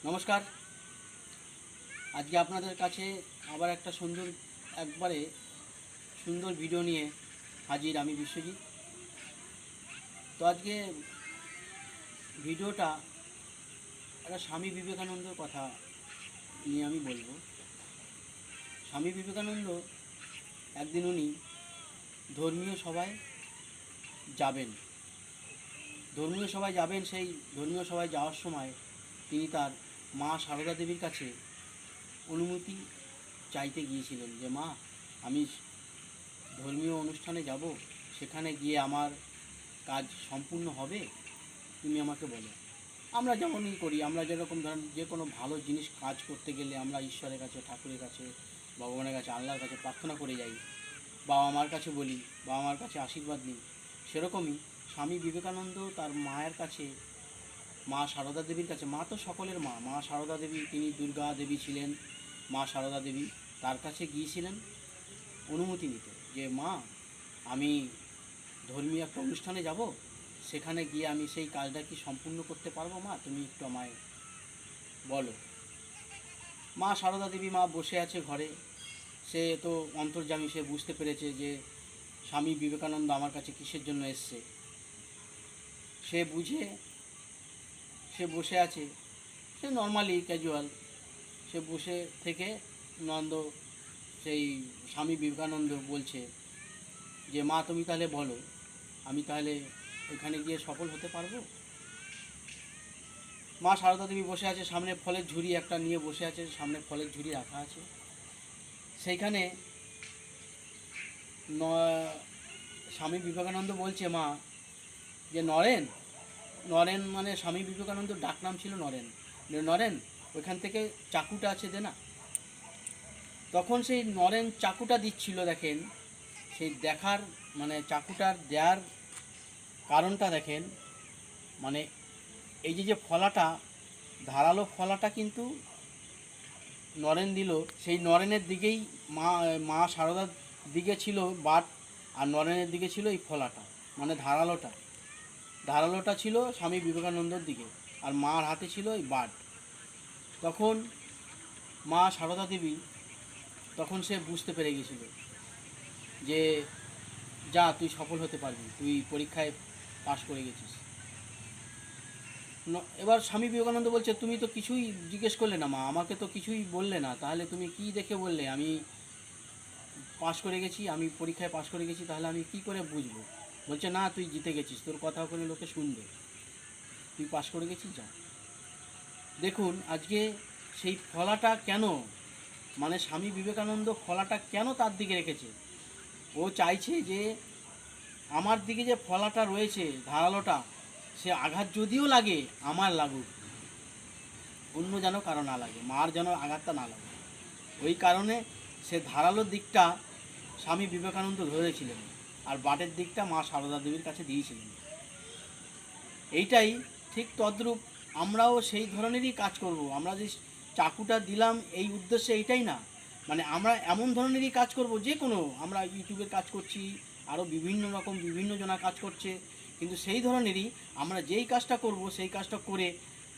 নমস্কার। আজকে আপনাদের কাছে আবার একটা সুন্দর ভিডিও নিয়ে হাজির আমি বিশ্বজিৎ। তো আজকে ভিডিওটা একটা স্বামী বিবেকানন্দর কথা নিয়ে আমি বলবো। স্বামী বিবেকানন্দ একদিন উনি ধর্মীয় সভায় যাবেন। সেই ধর্মীয় সভায় যাওয়ার সময় তিনি তার মা সারদা দেবীর কাছে অনুমতি চাইতে গিয়েছিলেন যে মা, আমি ধর্মীয় অনুষ্ঠানে যাব, সেখানে গিয়ে আমার কাজ সম্পূর্ণ হবে, তুমি আমাকে বলো। আমরা যেমনই করি, আমরা যেরকম ধরেন যে কোনো ভালো জিনিস কাজ করতে গেলে আমরা ঈশ্বরের কাছে, ঠাকুরের কাছে, ভগবানের কাছে, আল্লাহর কাছে প্রার্থনা করে যাই, বাবা মার কাছে বলি, বাবা মার কাছে আশীর্বাদ নিই। সেরকমই স্বামী বিবেকানন্দ তার মায়ের কাছে, মা সারদা দেবীর কাছে, মা তো সকলের মা, মা সারদা দেবী, তিনি দুর্গা দেবী ছিলেন, মা সারদা দেবী, তার কাছে গিয়েছিলেন অনুমতি নিতে যে মা, আমি ধর্মীয় একটা অনুষ্ঠানে যাব, সেখানে গিয়ে আমি সেই কাজটা কি সম্পূর্ণ করতে পারবো মা, তুমি একটু আমায় বলো। মা সারদা দেবী মা বসে আছে ঘরে, সে তো অন্তর্যামী, সে বুঝতে পেরেছে যে স্বামী বিবেকানন্দ আমার কাছে কিসের জন্য এসছে। সে বুঝে সে বসে আছে, সে নর্মালি ক্যাজুয়াল, সে বসে থেকে নন্দ সেই স্বামী বিবেকানন্দ বলছে যে মা, তুমি তাহলে বলো, আমি তাহলে ওখানে গিয়ে সফল হতে পারবো। মা সারদা দেবী বসে আছে, সামনে ফলের ঝুড়ি একটা নিয়ে বসে আছে, সামনে ফলের ঝুড়ি রাখা আছে। সেইখানে স্বামী বিবেকানন্দ বলছে মা যে নরেন, নরেন মানে স্বামী বিবেকানন্দ ডাকনাম ছিল নরেন, নরেন ওইখান থেকে চাকুটা আছে দে না। তখন সেই নরেন চাকুটা দিচ্ছিল, দেখেন সেই দেখার মানে চাকুটার দেওয়ার কারণটা দেখেন, মানে এই যে ফলাটা, ধারালো ফলাটা কিন্তু নরেন দিল, সেই নরেনের দিকেই মা সারদার দিকে ছিল বাট, আর নরেনের দিকে ছিল এই ফলাটা, মানে ধারালোটা ছিল স্বামী বিবেকানন্দর দিকে, আর মার হাতে ছিল এই বাট। তখন মা সারদা দেবী, তখন সে বুঝতে পেরে গেছিল যে যা, তুই সফল হতে পারবি, তুই পরীক্ষায় পাশ করে গেছিস। এবার স্বামী বিবেকানন্দ বলছে তুমি তো কিছুই জিজ্ঞেস করলে না মা, আমাকে তো কিছুই বললে না, তাহলে তুমি কি দেখে বললে আমি পাশ করে গেছি, আমি পরীক্ষায় পাশ করে গেছি, তাহলে আমি কি করে বুঝবো। বলছে না, তুই জিতে গেছিস, তোর কথা ওখানে লোকে শুনবে, তুই পাশ করে গেছিস, যা। দেখুন আজকে সেই ফলাটা কেন, মানে স্বামী বিবেকানন্দ ফলাটা কেন তার দিকে রেখেছে। ও চাইছে যে আমার দিকে যে ফলাটা রয়েছে, ধারালোটা, সে আঘাত যদিও লাগে আমার লাগুক, অন্য যেন কারো না লাগে, মার যেন আঘাতটা না লাগে। ওই কারণে সে ধারালো দিকটা স্বামী বিবেকানন্দ ধরেছিলেন, আর বাটের দিকটা মা সারদা দেবীর কাছে দিয়েছিলেন। এইটাই ঠিক তদ্রূপ আমরাও সেই ধরনেরই কাজ করব। আমরা যে চাকুটা দিলাম এই উদ্দেশ্যে এইটাই না, মানে আমরা এমন ধরনেরই কাজ করব, যে কোনো, আমরা ইউটিউবের কাজ করছি, আরও বিভিন্ন রকম বিভিন্ন জনা কাজ করছে, কিন্তু সেই ধরনেরই আমরা যেই কাজটা করব, সেই কাজটা করে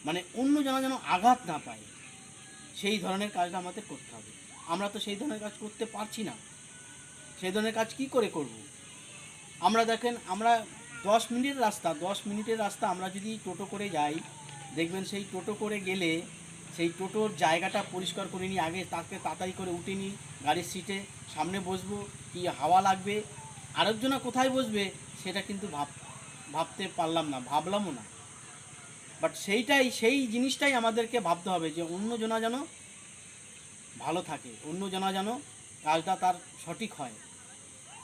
মানে অন্য জনা যেন আঘাত না পায়, সেই ধরনের কাজটা আমাদের করতে হবে। আমরা তো সেই ধরনের কাজ করতে পারছি না, সেই ধরনের কাজ কি করে করব। আমরা দেখেন, আমরা 10 মিনিটের রাস্তা আমরা যদি টোটো করে যাই, দেখবেন সেই টোটো করে গেলে সেই টোটোর জায়গাটা পরিষ্কার করে নিই, আগে তাকে তাড়াতাড়ি করে উঠে নিই গাড়ির সিটে, সামনে বসবো, কি হাওয়া লাগবে, আরেকজনা কোথায় বসবে সেটা কিন্তু ভাবতে পারলাম না, ভাবলামও না। বাট সেই জিনিসটাই আমাদেরকে ভাবতে হবে যে অন্যজনা যেন ভালো থাকে, অন্যজনা যেন কাজটা তার সঠিক হয়।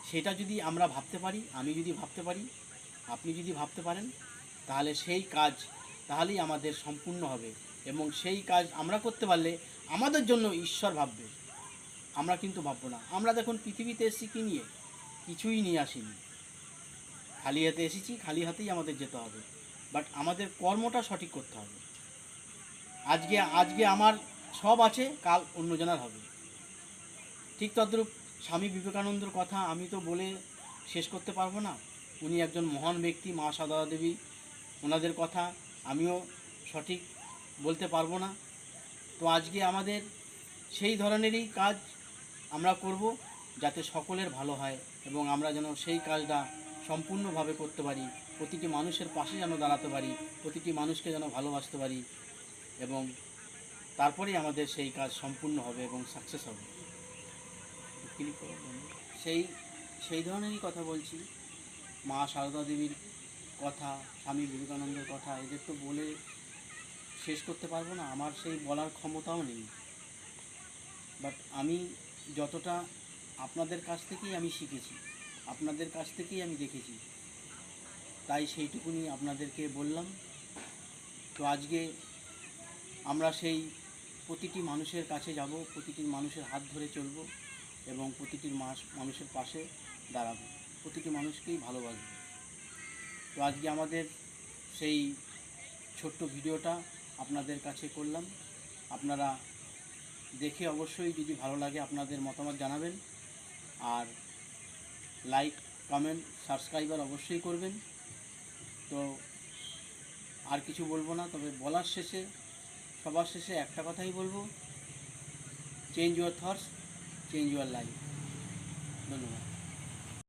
সেটা যদি আমরা ভাবতে পারি, আমি যদি ভাবতে পারি, আপনি যদি ভাবতে পারেন, তাহলে সেই কাজ তাহলেই আমাদের সম্পূর্ণ হবে, এবং সেই কাজ আমরা করতে পারলে আমাদের জন্য ঈশ্বর ভাববে, আমরা কিন্তু ভাববো না। আমরা দেখুন পৃথিবীতে এসেছি কি নিয়ে, কিছুই নিয়ে আসিনি, খালি হাতে এসেছি, খালি হাতেই আমাদের যেতে হবে। বাট আমাদের কর্মটা সঠিক করতে হবে। আজকে আমার সব আছে, কাল অন্যজনের হবে। ঠিক তদ্রূপ স্বামী বিবেকানন্দর কথা আমি তো বলে শেষ করতে পারবো না। উনি একজন মহান ব্যক্তি, মা সারদা দেবী, ওনাদের কথা আমিও সঠিক বলতে পারবো না। তো আজকে আমাদের সেই ধরনেরই কাজ আমরা করব, যাতে সকলের ভালো হয় এবং আমরা যেন সেই কাজটা সম্পূর্ণভাবে করতে পারি, প্রতিটি মানুষের পাশে যেন দাঁড়াতে পারি, প্রতিটি মানুষকে যেন ভালোবাসতে পারি, এবং তারপরেই আমাদের সেই কাজ সম্পূর্ণ হবে এবং সাকসেস হবে। ক্লিক করো বন্ধু। সেই সেই ধরনেরই কথা বলছি। মা সারদা দেবীর কথা, স্বামী বিবেকানন্দের কথা, এদের তো বলে শেষ করতে পারবো না, আমার সেই বলার ক্ষমতাও নেই। বাট আমি যতটা আপনাদের কাছ থেকেই আমি শিখেছি, আপনাদের কাছ থেকেই আমি দেখেছি, তাই সেইটুকুনি আপনাদেরকে বললাম। তো আজকে আমরা সেই প্রতিটি মানুষের কাছে যাব, প্রতিটি মানুষের হাত ধরে চলব এবং প্রতিটি মানুষের পাশে দাঁড়াবো, প্রতিটি মানুষকেই ভালোবাসবো। তো আজকে আমাদের সেই ছোট্ট ভিডিওটা আপনাদের কাছে করলাম। আপনারা দেখে অবশ্যই যদি ভালো লাগে আপনাদের মতামত জানাবেন, আর লাইক, কমেন্ট, সাবস্ক্রাইবার অবশ্যই করবেন। তো আর কিছু বলবো না, তবে বলার শেষে, সবার শেষে একটা কথাই বলবো, change your thoughts, change your life. ধন্যবাদ।